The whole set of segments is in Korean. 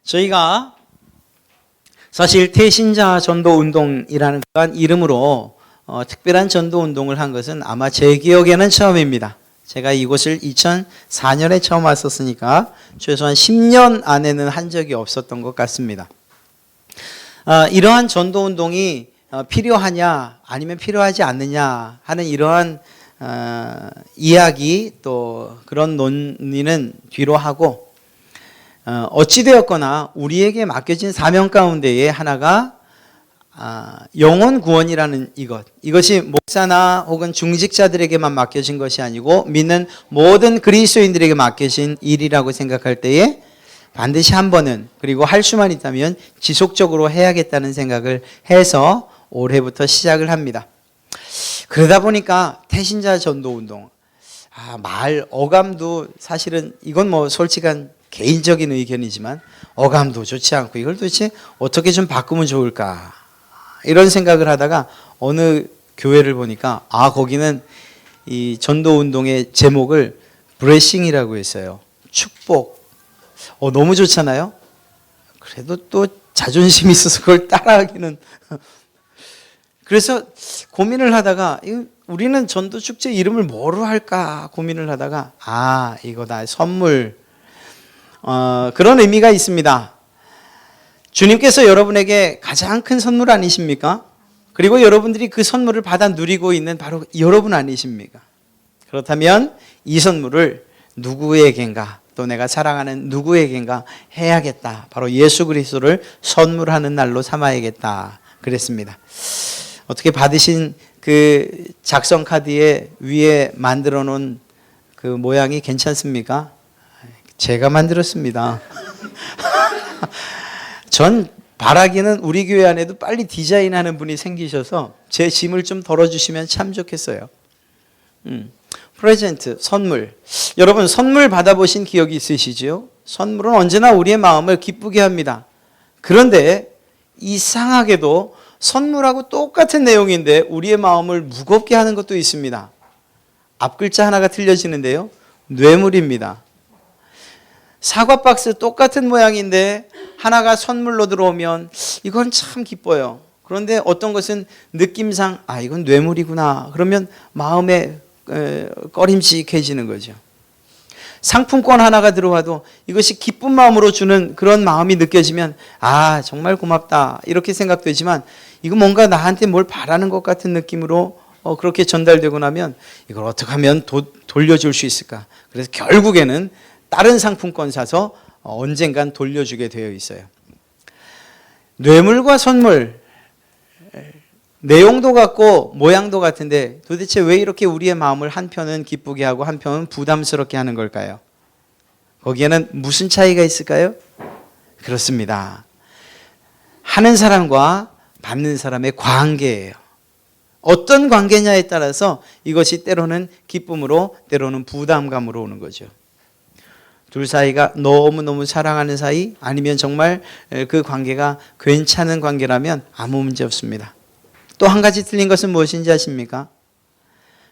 저희가 사실 태신자 전도 운동이라는 그런 이름으로 특별한 전도 운동을 한 것은 아마 제 기억에는 처음입니다. 제가 이곳을 2004년에 처음 왔었으니까 최소한 10년 안에는 한 적이 없었던 것 같습니다. 이러한 전도 운동이 필요하냐 아니면 필요하지 않느냐 하는 이러한 이야기 또 그런 논의는 뒤로 하고 어찌되었거나 우리에게 맡겨진 사명 가운데에 하나가 영혼 구원이라는 이것이 목사나 혹은 중직자들에게만 맡겨진 것이 아니고 믿는 모든 그리스도인들에게 맡겨진 일이라고 생각할 때에 반드시 한 번은 그리고 할 수만 있다면 지속적으로 해야겠다는 생각을 해서 올해부터 시작을 합니다. 그러다 보니까 태신자 전도 운동 말 어감도 사실은 이건 뭐 솔직한 개인적인 의견이지만 어감도 좋지 않고 이걸 도대체 어떻게 좀 바꾸면 좋을까 이런 생각을 하다가 어느 교회를 보니까 거기는 이 전도 운동의 제목을 브레싱이라고 했어요. 축복. 너무 좋잖아요. 그래도 또 자존심이 있어서 그걸 따라하기는 그래서 고민을 하다가 우리는 전도 축제 이름을 뭐로 할까 고민을 하다가 이거다 선물. 그런 의미가 있습니다. 주님께서 여러분에게 가장 큰 선물 아니십니까? 그리고 여러분들이 그 선물을 받아 누리고 있는 바로 여러분 아니십니까? 그렇다면 이 선물을 누구에겐가 또 내가 사랑하는 누구에겐가 해야겠다. 바로 예수 그리스도를 선물하는 날로 삼아야겠다. 그랬습니다. 어떻게 받으신 그 작성 카드에 위에 만들어 놓은 그 모양이 괜찮습니까? 제가 만들었습니다. 전 바라기는 우리 교회 안에도 빨리 디자인하는 분이 생기셔서 제 짐을 좀 덜어주시면 참 좋겠어요. 프레젠트, 선물. 여러분 선물 받아보신 기억이 있으시죠? 선물은 언제나 우리의 마음을 기쁘게 합니다. 그런데 이상하게도 선물하고 똑같은 내용인데 우리의 마음을 무겁게 하는 것도 있습니다. 앞글자 하나가 틀려지는데요. 뇌물입니다. 사과 박스 똑같은 모양인데 하나가 선물로 들어오면 이건 참 기뻐요. 그런데 어떤 것은 느낌상 이건 뇌물이구나. 그러면 마음에 꺼림칙해지는 거죠. 상품권 하나가 들어와도 이것이 기쁜 마음으로 주는 그런 마음이 느껴지면 정말 고맙다 이렇게 생각되지만 이거 뭔가 나한테 뭘 바라는 것 같은 느낌으로 그렇게 전달되고 나면 이걸 어떻게 하면 돌려줄 수 있을까. 그래서 결국에는 다른 상품권 사서 언젠간 돌려주게 되어 있어요. 뇌물과 선물 내용도 같고 모양도 같은데 도대체 왜 이렇게 우리의 마음을 한편은 기쁘게 하고 한편은 부담스럽게 하는 걸까요? 거기에는 무슨 차이가 있을까요? 그렇습니다. 하는 사람과 받는 사람의 관계예요. 어떤 관계냐에 따라서 이것이 때로는 기쁨으로 때로는 부담감으로 오는 거죠. 둘 사이가 너무너무 사랑하는 사이 아니면 정말 그 관계가 괜찮은 관계라면 아무 문제 없습니다. 또 한 가지 틀린 것은 무엇인지 아십니까?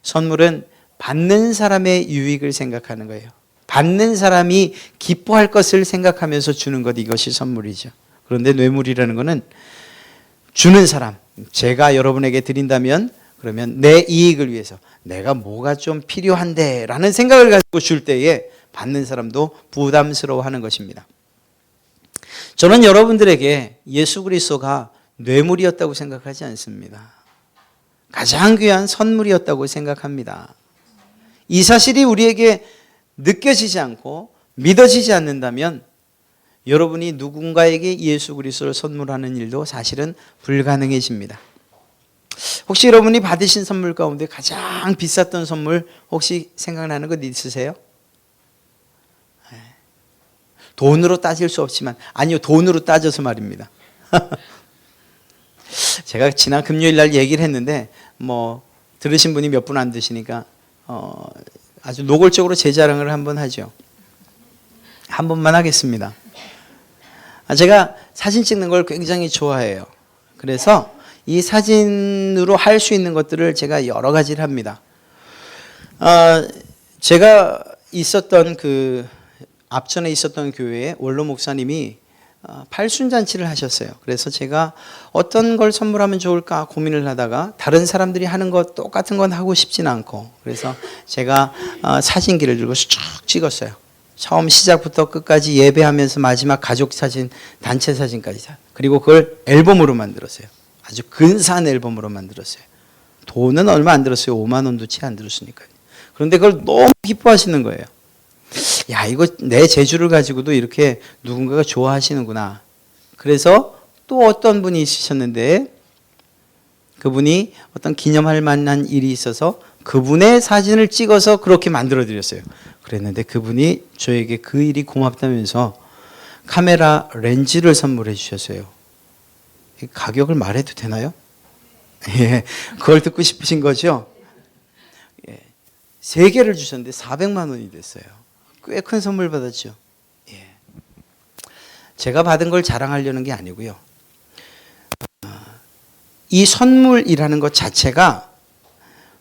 선물은 받는 사람의 유익을 생각하는 거예요. 받는 사람이 기뻐할 것을 생각하면서 주는 것 이것이 선물이죠. 그런데 뇌물이라는 것은 주는 사람 제가 여러분에게 드린다면 그러면 내 이익을 위해서 내가 뭐가 좀 필요한데 라는 생각을 가지고 줄 때에 받는 사람도 부담스러워하는 것입니다. 저는 여러분들에게 예수 그리스도가 뇌물이었다고 생각하지 않습니다. 가장 귀한 선물이었다고 생각합니다. 이 사실이 우리에게 느껴지지 않고 믿어지지 않는다면 여러분이 누군가에게 예수 그리스도를 선물하는 일도 사실은 불가능해집니다. 혹시 여러분이 받으신 선물 가운데 가장 비쌌던 선물 혹시 생각나는 것 있으세요? 돈으로 따질 수 없지만 돈으로 따져서 말입니다. 제가 지난 금요일 날 얘기를 했는데 들으신 분이 몇 분 안 되시니까 아주 노골적으로 제 자랑을 한번 하죠. 한 번만 하겠습니다. 제가 사진 찍는 걸 굉장히 좋아해요. 그래서 이 사진으로 할 수 있는 것들을 제가 여러 가지를 합니다. 제가 있었던 그 앞전에 있었던 교회에 원로 목사님이 팔순잔치를 하셨어요. 그래서 제가 어떤 걸 선물하면 좋을까 고민을 하다가 다른 사람들이 하는 것 똑같은 건 하고 싶진 않고, 그래서 제가 사진기를 들고 쭉 찍었어요. 처음 시작부터 끝까지 예배하면서 마지막 가족 사진, 단체 사진까지 다. 그리고 그걸 앨범으로 만들었어요. 아주 근사한 앨범으로 만들었어요. 돈은 얼마 안 들었어요. 5만 원도 채 안 들었으니까요. 그런데 그걸 너무 기뻐하시는 거예요. 야, 이거 내 재주를 가지고도 이렇게 누군가가 좋아하시는구나. 그래서 또 어떤 분이 있으셨는데, 그분이 어떤 기념할 만한 일이 있어서 그분의 사진을 찍어서 그렇게 만들어 드렸어요. 그랬는데 그분이 저에게 그 일이 고맙다면서 카메라 렌즈를 선물해 주셨어요. 가격을 말해도 되나요? 예, 그걸 듣고 싶으신 거죠? 예, 3개를 주셨는데 400만 원이 됐어요. 꽤 큰 선물 받았죠. 예. 제가 받은 걸 자랑하려는 게 아니고요. 이 선물이라는 것 자체가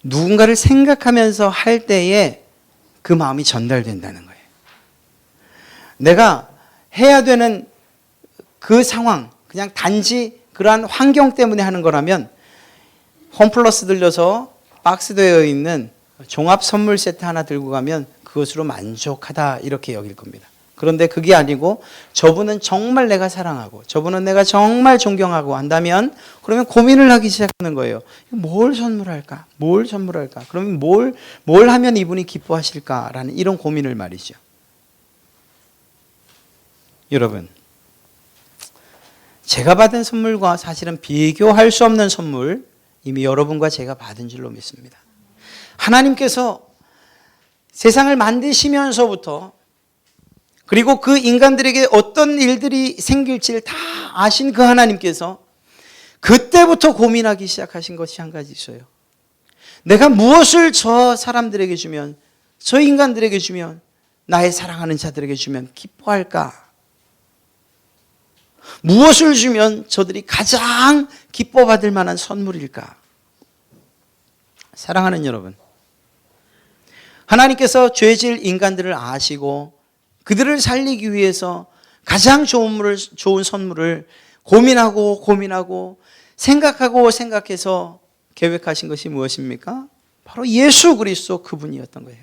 누군가를 생각하면서 할 때에 그 마음이 전달된다는 거예요. 내가 해야 되는 그 상황, 그냥 단지 그러한 환경 때문에 하는 거라면 홈플러스 들려서 박스되어 있는 종합 선물 세트 하나 들고 가면 그것으로 만족하다 이렇게 여길 겁니다. 그런데 그게 아니고 저분은 정말 내가 사랑하고 저분은 내가 정말 존경하고 한다면 그러면 고민을 하기 시작하는 거예요. 뭘 선물할까? 뭘 선물할까? 그러면 뭘 하면 이분이 기뻐하실까라는 이런 고민을 말이죠. 여러분, 제가 받은 선물과 사실은 비교할 수 없는 선물 이미 여러분과 제가 받은 줄로 믿습니다. 하나님께서 세상을 만드시면서부터 그리고 그 인간들에게 어떤 일들이 생길지를 다 아신 그 하나님께서 그때부터 고민하기 시작하신 것이 한 가지 있어요. 내가 무엇을 저 사람들에게 주면, 저 인간들에게 주면, 나의 사랑하는 자들에게 주면 기뻐할까? 무엇을 주면 저들이 가장 기뻐받을 만한 선물일까? 사랑하는 여러분, 하나님께서 죄질 인간들을 아시고 그들을 살리기 위해서 가장 좋은 선물을 고민하고 생각해서 계획하신 것이 무엇입니까? 바로 예수 그리스도 그분이었던 거예요.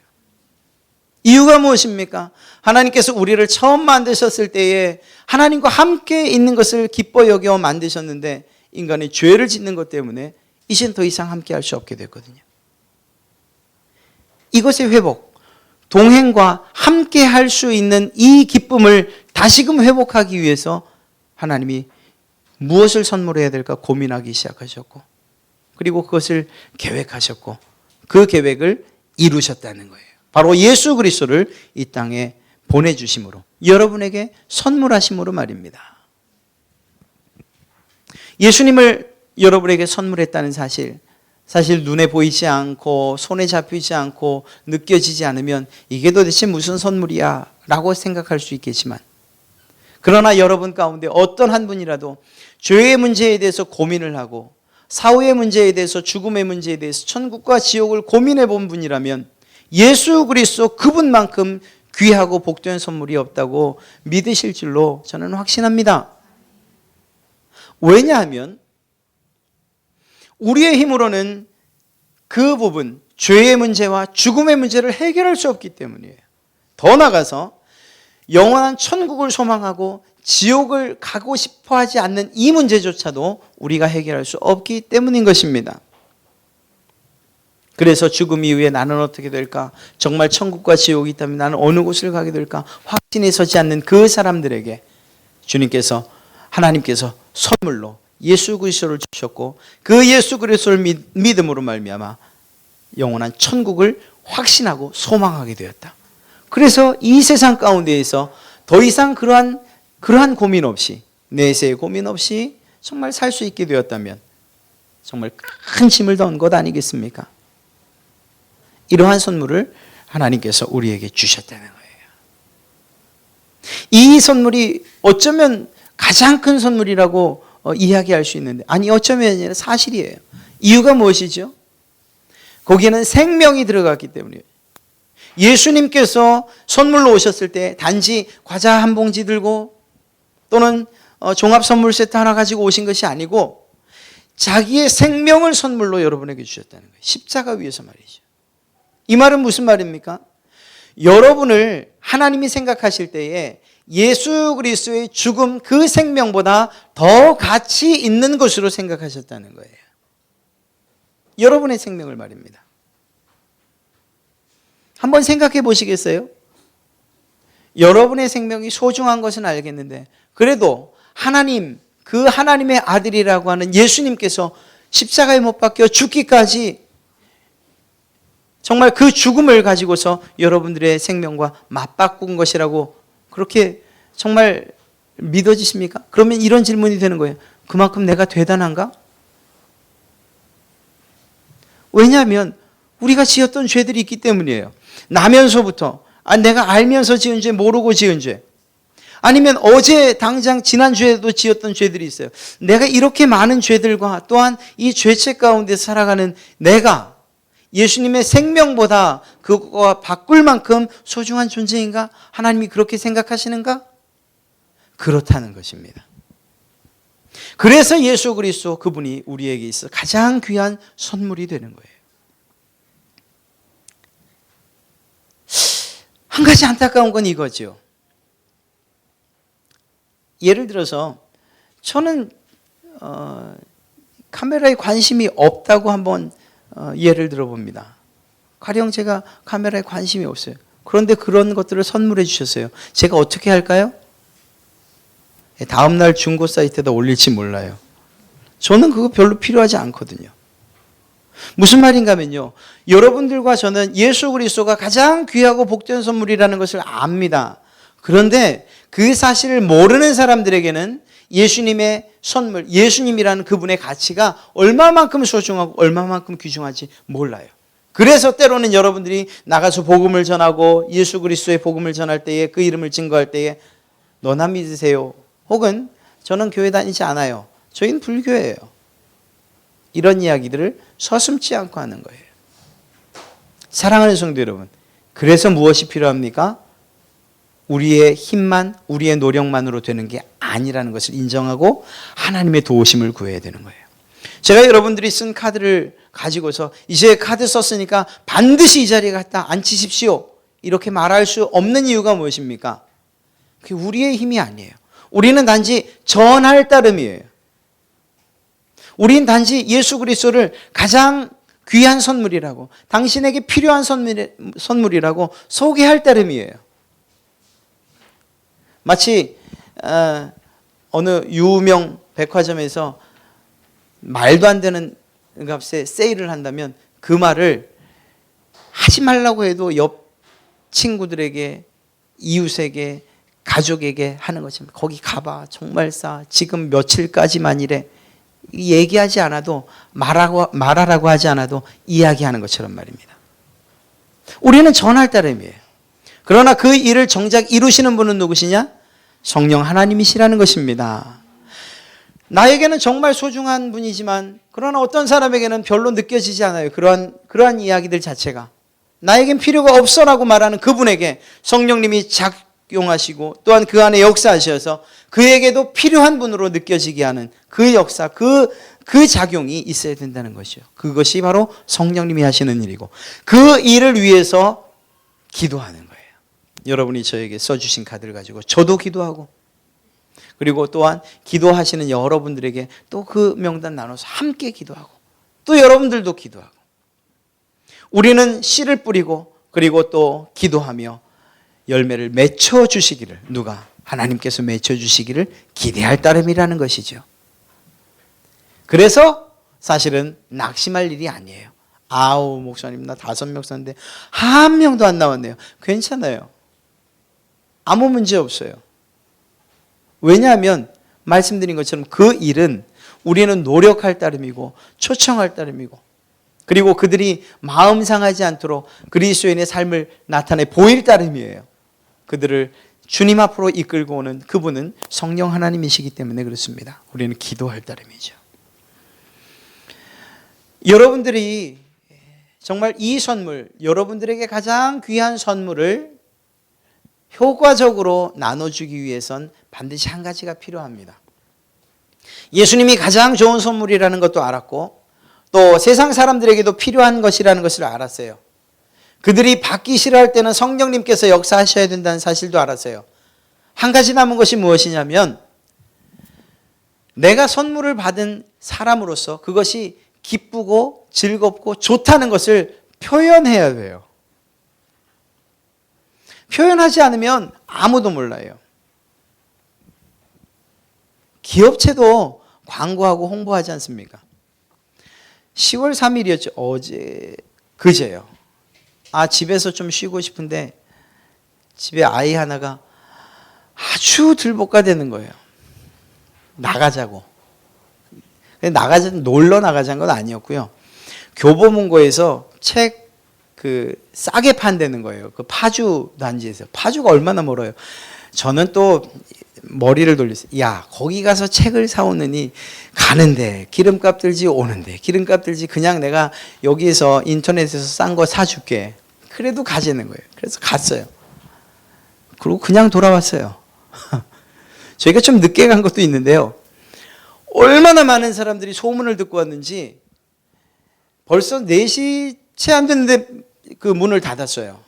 이유가 무엇입니까? 하나님께서 우리를 처음 만드셨을 때에 하나님과 함께 있는 것을 기뻐 여겨 만드셨는데 인간이 죄를 짓는 것 때문에 이젠 더 이상 함께 할 수 없게 됐거든요. 이것의 회복, 동행과 함께 할 수 있는 이 기쁨을 다시금 회복하기 위해서 하나님이 무엇을 선물해야 될까 고민하기 시작하셨고 그리고 그것을 계획하셨고 그 계획을 이루셨다는 거예요. 바로 예수 그리스도를 이 땅에 보내주심으로 여러분에게 선물하심으로 말입니다. 예수님을 여러분에게 선물했다는 사실 눈에 보이지 않고 손에 잡히지 않고 느껴지지 않으면 이게 도대체 무슨 선물이야 라고 생각할 수 있겠지만 그러나 여러분 가운데 어떤 한 분이라도 죄의 문제에 대해서 고민을 하고 사후의 문제에 대해서 죽음의 문제에 대해서 천국과 지옥을 고민해 본 분이라면 예수 그리스도 그분만큼 귀하고 복된 선물이 없다고 믿으실 줄로 저는 확신합니다. 왜냐하면 우리의 힘으로는 그 부분, 죄의 문제와 죽음의 문제를 해결할 수 없기 때문이에요. 더 나아가서 영원한 천국을 소망하고 지옥을 가고 싶어 하지 않는 이 문제조차도 우리가 해결할 수 없기 때문인 것입니다. 그래서 죽음 이후에 나는 어떻게 될까? 정말 천국과 지옥이 있다면 나는 어느 곳을 가게 될까? 확신이 서지 않는 그 사람들에게 하나님께서 선물로 예수 그리스도를 주셨고 그 예수 그리스도를 믿음으로 말미암아 영원한 천국을 확신하고 소망하게 되었다. 그래서 이 세상 가운데에서 더 이상 그러한 고민 없이 내세의 고민 없이 정말 살 수 있게 되었다면 정말 큰 짐을 던 것 아니겠습니까? 이러한 선물을 하나님께서 우리에게 주셨다는 거예요. 이 선물이 어쩌면 가장 큰 선물이라고 이야기할 수 있는데 아니 어쩌면 아니라 사실이에요. 이유가 무엇이죠? 거기에는 생명이 들어갔기 때문이에요. 예수님께서 선물로 오셨을 때 단지 과자 한 봉지 들고 또는 종합 선물 세트 하나 가지고 오신 것이 아니고 자기의 생명을 선물로 여러분에게 주셨다는 거예요. 십자가 위에서 말이죠. 이 말은 무슨 말입니까? 여러분을 하나님이 생각하실 때에 예수 그리스도의 죽음 그 생명보다 더 가치 있는 것으로 생각하셨다는 거예요. 여러분의 생명을 말입니다. 한번 생각해 보시겠어요? 여러분의 생명이 소중한 것은 알겠는데 그래도 하나님, 그 하나님의 아들이라고 하는 예수님께서 십자가에 못 박혀 죽기까지 정말 그 죽음을 가지고서 여러분들의 생명과 맞바꾼 것이라고 그렇게 정말 믿어지십니까? 그러면 이런 질문이 되는 거예요. 그만큼 내가 대단한가? 왜냐하면 우리가 지었던 죄들이 있기 때문이에요. 나면서부터 내가 알면서 지은 죄, 모르고 지은 죄, 아니면 어제 당장 지난주에도 지었던 죄들이 있어요. 내가 이렇게 많은 죄들과 또한 이 죄책 가운데 살아가는 내가 예수님의 생명보다 그것과 바꿀 만큼 소중한 존재인가? 하나님이 그렇게 생각하시는가? 그렇다는 것입니다. 그래서 예수 그리스도 그분이 우리에게 있어 가장 귀한 선물이 되는 거예요. 한 가지 안타까운 건 이거죠. 예를 들어서 저는 카메라에 관심이 없다고 한번 예를 들어봅니다. 가령 제가 카메라에 관심이 없어요. 그런데 그런 것들을 선물해 주셨어요. 제가 어떻게 할까요? 다음날 중고 사이트에다 올릴지 몰라요. 저는 그거 별로 필요하지 않거든요. 무슨 말인가 하면요, 여러분들과 저는 예수 그리스도가 가장 귀하고 복된 선물이라는 것을 압니다. 그런데 그 사실을 모르는 사람들에게는 예수님의 선물, 예수님이라는 그분의 가치가 얼마만큼 소중하고 얼마만큼 귀중한지 몰라요. 그래서 때로는 여러분들이 나가서 복음을 전하고 예수 그리스도의 복음을 전할 때에 그 이름을 증거할 때에 너나 믿으세요. 혹은 저는 교회 다니지 않아요. 저희는 불교예요. 이런 이야기들을 서슴지 않고 하는 거예요. 사랑하는 성도 여러분, 그래서 무엇이 필요합니까? 우리의 힘만, 우리의 노력만으로 되는 게 아니라는 것을 인정하고 하나님의 도우심을 구해야 되는 거예요. 제가 여러분들이 쓴 카드를 가지고서 이제 카드 썼으니까 반드시 이 자리에 갖다 앉히십시오, 이렇게 말할 수 없는 이유가 무엇입니까? 그게 우리의 힘이 아니에요. 우리는 단지 전할 따름이에요. 우린 단지 예수 그리스도를 가장 귀한 선물이라고, 당신에게 필요한 선물이라고 소개할 따름이에요. 마치 어느 유명 백화점에서 말도 안 되는 값에 세일을 한다면 그 말을 하지 말라고 해도 옆 친구들에게, 이웃에게, 가족에게 하는 것입니다. 거기 가봐, 정말 싸, 지금 며칠까지만 이래. 얘기하지 않아도, 말하라고 하지 않아도 이야기하는 것처럼 말입니다. 우리는 전할 따름이에요. 그러나 그 일을 정작 이루시는 분은 누구시냐? 성령 하나님이시라는 것입니다. 나에게는 정말 소중한 분이지만 그러나 어떤 사람에게는 별로 느껴지지 않아요. 그러한 이야기들 자체가. 나에겐 필요가 없어라고 말하는 그분에게 성령님이 작용하시고 또한 그 안에 역사하셔서 그에게도 필요한 분으로 느껴지게 하는 그 역사, 그 작용이 있어야 된다는 것이요. 그것이 바로 성령님이 하시는 일이고 그 일을 위해서 기도하는 거예요. 여러분이 저에게 써주신 카드를 가지고 저도 기도하고, 그리고 또한 기도하시는 여러분들에게 또 그 명단 나눠서 함께 기도하고, 또 여러분들도 기도하고, 우리는 씨를 뿌리고 그리고 또 기도하며 열매를 맺혀 주시기를, 누가? 하나님께서 맺혀 주시기를 기대할 따름이라는 것이죠. 그래서 사실은 낙심할 일이 아니에요. 아우, 목사님 나 5명 썼는데 한 명도 안 나왔네요. 괜찮아요. 아무 문제 없어요. 왜냐하면 말씀드린 것처럼 그 일은 우리는 노력할 따름이고 초청할 따름이고, 그리고 그들이 마음 상하지 않도록 그리스도인의 삶을 나타내 보일 따름이에요. 그들을 주님 앞으로 이끌고 오는 그분은 성령 하나님이시기 때문에 그렇습니다. 우리는 기도할 따름이죠. 여러분들이 정말 이 선물, 여러분들에게 가장 귀한 선물을 효과적으로 나눠주기 위해선 반드시 한 가지가 필요합니다. 예수님이 가장 좋은 선물이라는 것도 알았고 또 세상 사람들에게도 필요한 것이라는 것을 알았어요. 그들이 받기 싫어할 때는 성령님께서 역사하셔야 된다는 사실도 알았어요. 한 가지 남은 것이 무엇이냐면 내가 선물을 받은 사람으로서 그것이 기쁘고 즐겁고 좋다는 것을 표현해야 돼요. 표현하지 않으면 아무도 몰라요. 기업체도 광고하고 홍보하지 않습니까? 10월 3일이었죠. 그제요. 집에서 좀 쉬고 싶은데 집에 아이 하나가 아주 들볶아대는 거예요. 나가자고. 놀러 나가자는 건 아니었고요. 교보문고에서 책 싸게 판다는 거예요. 그 파주 단지에서. 파주가 얼마나 멀어요. 저는 또 머리를 돌렸어요. 야, 거기 가서 책을 사오느니 가는데 기름값 들지 오는데 기름값 들지 그냥 내가 여기에서 인터넷에서 싼 거 사줄게. 그래도 가지는 거예요. 그래서 갔어요. 그리고 그냥 돌아왔어요. 저희가 좀 늦게 간 것도 있는데요. 얼마나 많은 사람들이 소문을 듣고 왔는지 벌써 4시 채 안 됐는데 그 문을 닫았어요.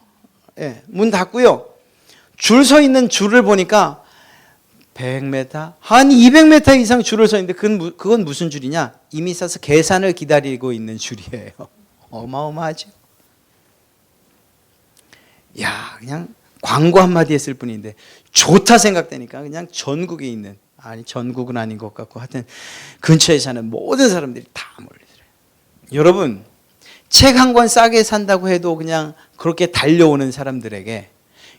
예, 문 닫고요. 줄 서 있는 줄을 보니까 100m, 한 200m 이상 줄을 서 있는데 그건 무슨 줄이냐? 이미 싸서 계산을 기다리고 있는 줄이에요. 어마어마하죠. 야, 그냥 광고 한마디 했을 뿐인데 좋다 생각되니까 그냥 전국에 있는, 전국은 아닌 것 같고 하여튼 근처에 사는 모든 사람들이 다 몰리더래요. 여러분, 책 한 권 싸게 산다고 해도 그냥 그렇게 달려오는 사람들에게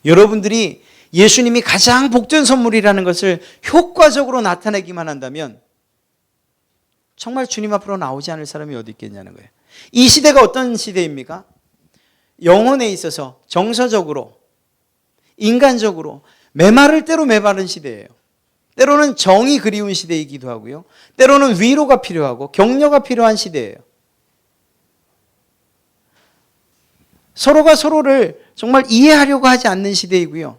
여러분들이 예수님이 가장 복된 선물이라는 것을 효과적으로 나타내기만 한다면 정말 주님 앞으로 나오지 않을 사람이 어디 있겠냐는 거예요. 이 시대가 어떤 시대입니까? 영혼에 있어서 정서적으로, 인간적으로 메마를 때로 메마른 시대예요. 때로는 정이 그리운 시대이기도 하고요. 때로는 위로가 필요하고 격려가 필요한 시대예요. 서로가 서로를 정말 이해하려고 하지 않는 시대이고요.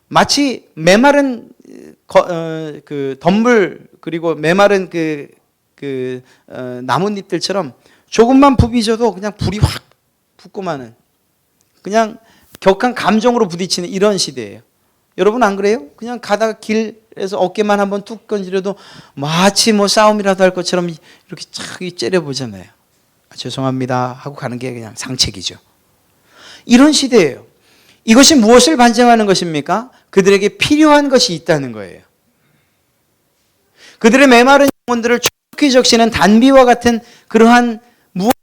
마치 메마른 덤불 그리고 메마른 나뭇잎들처럼 조금만 부비져도 그냥 불이 확 붙고 마는, 그냥 격한 감정으로 부딪히는 이런 시대예요. 여러분 안 그래요? 그냥 가다가 길에서 어깨만 한번 툭 건드려도 마치 싸움이라도 할 것처럼 이렇게 착 째려보잖아요. 죄송합니다 하고 가는 게 그냥 상책이죠. 이런 시대예요. 이것이 무엇을 반증하는 것입니까? 그들에게 필요한 것이 있다는 거예요. 그들의 메마른 영혼들을 촉촉히 적시는 단비와 같은 그러한 무엇이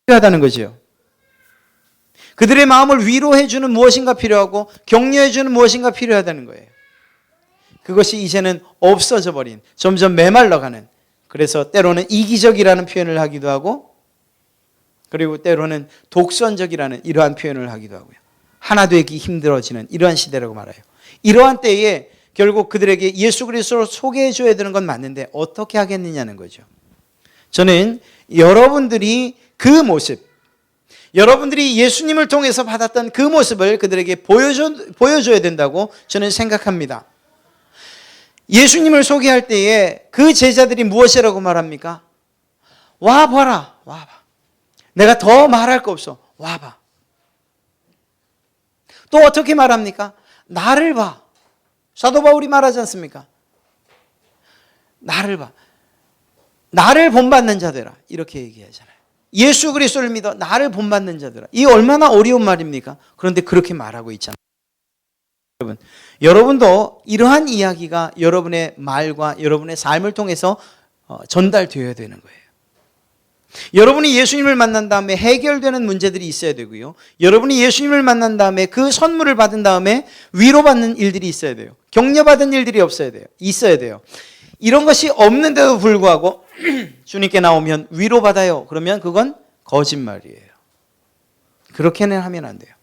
필요하다는 거죠. 그들의 마음을 위로해주는 무엇인가 필요하고 격려해주는 무엇인가 필요하다는 거예요. 그것이 이제는 없어져 버린, 점점 메말라가는, 그래서 때로는 이기적이라는 표현을 하기도 하고 그리고 때로는 독선적이라는 이러한 표현을 하기도 하고요. 하나 되기 힘들어지는 이러한 시대라고 말해요. 이러한 때에 결국 그들에게 예수 그리스도를 소개해 줘야 되는 건 맞는데 어떻게 하겠느냐는 거죠. 저는 여러분들이 그 모습, 여러분들이 예수님을 통해서 받았던 그 모습을 그들에게 보여줘야 된다고 저는 생각합니다. 예수님을 소개할 때에 그 제자들이 무엇이라고 말합니까? 와봐라, 와봐. 내가 더 말할 거 없어. 와봐. 또 어떻게 말합니까? 나를 봐. 사도 바울이 말하지 않습니까? 나를 봐. 나를 본받는 자들아. 이렇게 얘기하잖아요. 예수 그리스도를 믿어 나를 본받는 자들아. 이 얼마나 어려운 말입니까? 그런데 그렇게 말하고 있잖아요. 여러분도 이러한 이야기가 여러분의 말과 여러분의 삶을 통해서 전달되어야 되는 거예요. 여러분이 예수님을 만난 다음에 해결되는 문제들이 있어야 되고요. 여러분이 예수님을 만난 다음에 그 선물을 받은 다음에 위로받는 일들이 있어야 돼요. 격려받은 일들이 있어야 돼요. 이런 것이 없는데도 불구하고 주님께 나오면 위로받아요. 그러면 그건 거짓말이에요. 그렇게는 하면 안 돼요.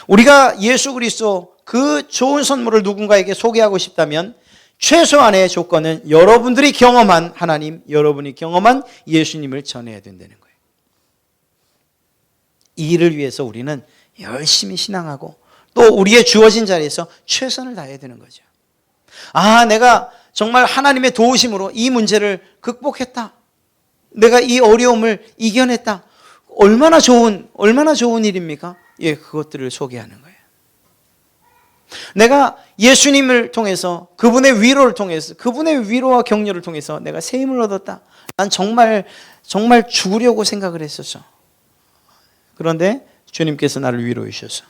우리가 예수 그리스도 그 좋은 선물을 누군가에게 소개하고 싶다면 최소한의 조건은 여러분들이 경험한 하나님, 여러분이 경험한 예수님을 전해야 된다는 거예요. 이 일을 위해서 우리는 열심히 신앙하고 또 우리의 주어진 자리에서 최선을 다해야 되는 거죠. 내가 정말 하나님의 도우심으로 이 문제를 극복했다. 내가 이 어려움을 이겨냈다. 얼마나 좋은 일입니까? 그것들을 소개하는 거예요. 내가 예수님을 통해서 그분의 위로를 통해서 그분의 위로와 격려를 통해서 내가 새 힘을 얻었다. 난 정말 죽으려고 생각을 했었어. 그런데 주님께서 나를 위로해 주셔서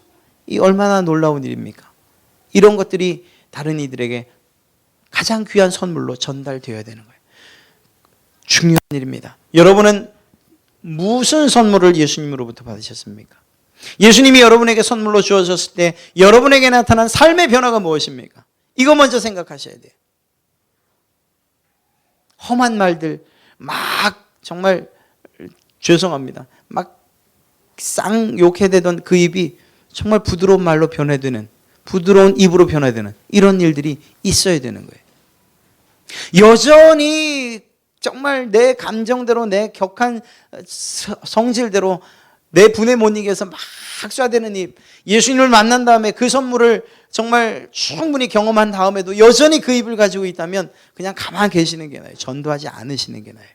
이 얼마나 놀라운 일입니까? 이런 것들이 다른 이들에게 가장 귀한 선물로 전달되어야 되는 거예요. 중요한 일입니다. 여러분은 무슨 선물을 예수님으로부터 받으셨습니까? 예수님이 여러분에게 선물로 주어졌을 때 여러분에게 나타난 삶의 변화가 무엇입니까? 이거 먼저 생각하셔야 돼요. 험한 말들 막 정말 죄송합니다. 막 쌍욕해대던 그 입이 정말 부드러운 말로 변해되는, 부드러운 입으로 변해되는 이런 일들이 있어야 되는 거예요. 여전히 정말 내 감정대로 내 격한 성질대로 내 분에 못 이겨서 막 쏴대는 입, 예수님을 만난 다음에 그 선물을 정말 충분히 경험한 다음에도 여전히 그 입을 가지고 있다면 그냥 가만히 계시는 게 나아요. 전도하지 않으시는 게 나아요.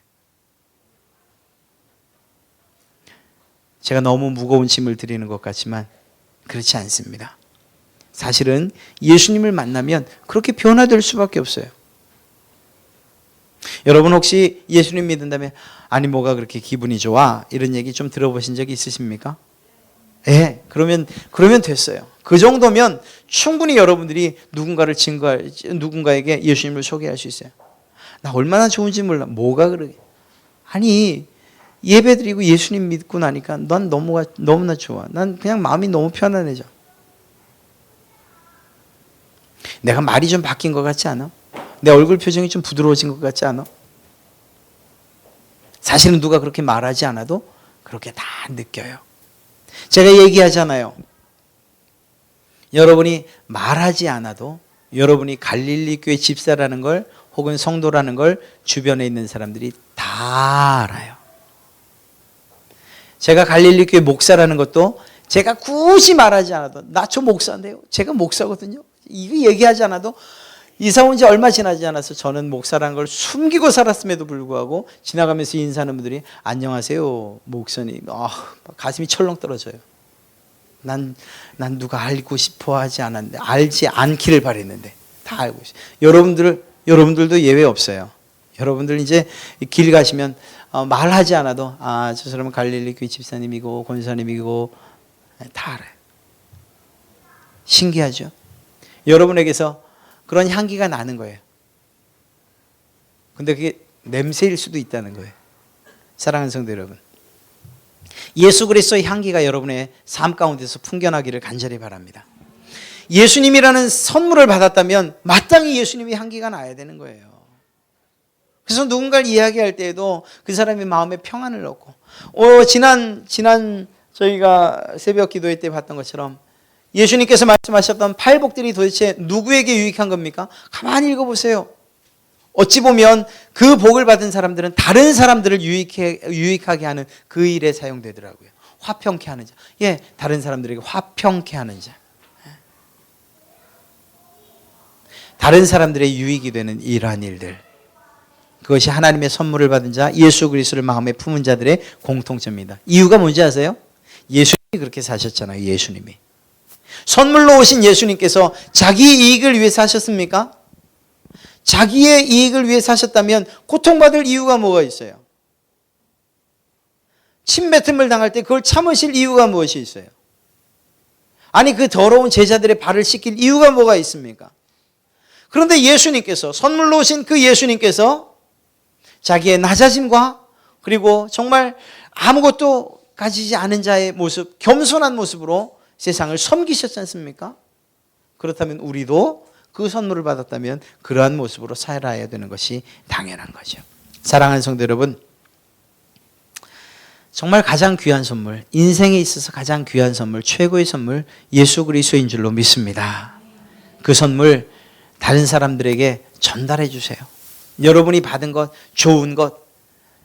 제가 너무 무거운 짐을 드리는 것 같지만 그렇지 않습니다. 사실은 예수님을 만나면 그렇게 변화될 수밖에 없어요. 여러분 혹시 예수님 믿는다면 아니 뭐가 그렇게 기분이 좋아? 이런 얘기 좀 들어보신 적이 있으십니까? 네, 그러면 됐어요. 그 정도면 충분히 여러분들이 누군가에게 예수님을 소개할 수 있어요. 나 얼마나 좋은지 몰라. 뭐가 그러게? 아니 예배드리고 예수님 믿고 나니까 난 너무나 좋아. 난 그냥 마음이 너무 편안해져. 내가 말이 좀 바뀐 것 같지 않아? 내 얼굴 표정이 좀 부드러워진 것 같지 않아? 사실은 누가 그렇게 말하지 않아도 그렇게 다 느껴요. 제가 얘기하잖아요. 여러분이 말하지 않아도 여러분이 갈릴리 교회 집사라는 걸 혹은 성도라는 걸 주변에 있는 사람들이 다 알아요. 제가 갈릴리 교회 목사라는 것도 제가 굳이 말하지 않아도 나 저 목사인데요. 제가 목사거든요. 이거 얘기하지 않아도 이사 온 지 얼마 지나지 않아서 저는 목사라는 걸 숨기고 살았음에도 불구하고 지나가면서 인사하는 분들이 안녕하세요 목사님. 가슴이 철렁 떨어져요. 난 누가 알고 싶어 하지 않았는데 알지 않기를 바랬는데 다 알고 있어요. 여러분들도 예외 없어요. 여러분들 이제 길 가시면 말하지 않아도 저 사람은 갈릴리 교회 집사님이고 권사님이고 다 알아요. 신기하죠? 여러분에게서 그런 향기가 나는 거예요. 근데 그게 냄새일 수도 있다는 거예요. 사랑하는 성도 여러분, 예수 그리스도의 향기가 여러분의 삶 가운데서 풍겨나기를 간절히 바랍니다. 예수님이라는 선물을 받았다면 마땅히 예수님의 향기가 나야 되는 거예요. 그래서 누군가를 이야기할 때에도 그 사람의 마음에 평안을 얻고 지난 저희가 새벽 기도회 때 봤던 것처럼 예수님께서 말씀하셨던 팔복들이 도대체 누구에게 유익한 겁니까? 가만히 읽어보세요. 어찌 보면 그 복을 받은 사람들은 다른 사람들을 유익하게 하는 그 일에 사용되더라고요. 화평케 하는 자. 다른 사람들에게 화평케 하는 자. 다른 사람들의 유익이 되는 이러한 일들. 그것이 하나님의 선물을 받은 자, 예수 그리스도를 마음에 품은 자들의 공통점입니다. 이유가 뭔지 아세요? 예수님이 그렇게 사셨잖아요. 예수님이. 선물로 오신 예수님께서 자기 이익을 위해서 하셨습니까? 자기의 이익을 위해 사셨다면 고통받을 이유가 뭐가 있어요? 침뱉음을 당할 때 그걸 참으실 이유가 무엇이 있어요? 아니 그 더러운 제자들의 발을 씻길 이유가 뭐가 있습니까? 그런데 예수님께서 선물로 오신 그 예수님께서 자기의 낮아짐과 그리고 정말 아무것도 가지지 않은 자의 모습, 겸손한 모습으로 세상을 섬기셨지 않습니까? 그렇다면 우리도 그 선물을 받았다면 그러한 모습으로 살아야 되는 것이 당연한 거죠. 사랑하는 성도 여러분, 정말 가장 귀한 선물, 인생에 있어서 가장 귀한 선물, 최고의 선물, 예수 그리스도인 줄로 믿습니다. 그 선물 다른 사람들에게 전달해 주세요. 여러분이 받은 것, 좋은 것,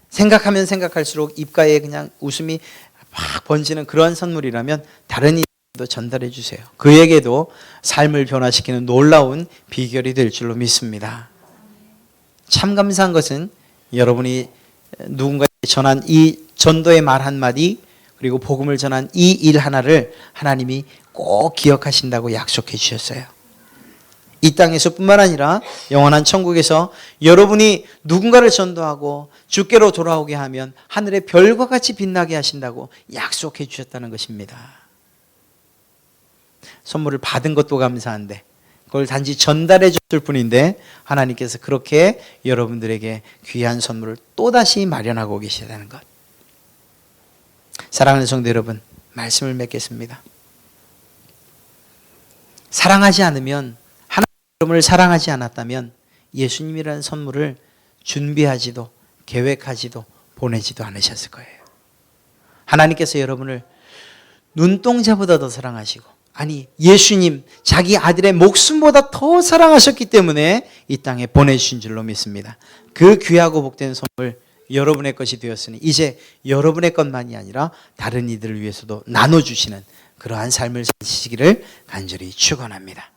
생각하면 생각할수록 입가에 그냥 웃음이 막 번지는 그런 선물이라면 다른 이도 전달해 주세요. 그에게도 삶을 변화시키는 놀라운 비결이 될 줄로 믿습니다. 참 감사한 것은 여러분이 누군가에게 전한 이 전도의 말 한마디, 그리고 복음을 전한 이 일 하나를 하나님이 꼭 기억하신다고 약속해 주셨어요. 이 땅에서뿐만 아니라 영원한 천국에서 여러분이 누군가를 전도하고 주께로 돌아오게 하면 하늘의 별과 같이 빛나게 하신다고 약속해 주셨다는 것입니다. 선물을 받은 것도 감사한데 그걸 단지 전달해 줬을 뿐인데 하나님께서 그렇게 여러분들에게 귀한 선물을 또다시 마련하고 계시다는 것. 사랑하는 성도 여러분, 말씀을 맺겠습니다. 사랑하지 않으면, 하나님 여러분을 사랑하지 않았다면 예수님이라는 선물을 준비하지도 계획하지도 보내지도 않으셨을 거예요. 하나님께서 여러분을 눈동자보다 더 사랑하시고, 아니 예수님 자기 아들의 목숨보다 더 사랑하셨기 때문에 이 땅에 보내주신 줄로 믿습니다. 그 귀하고 복된 선물 여러분의 것이 되었으니 이제 여러분의 것만이 아니라 다른 이들을 위해서도 나눠주시는 그러한 삶을 사시기를 간절히 축원합니다.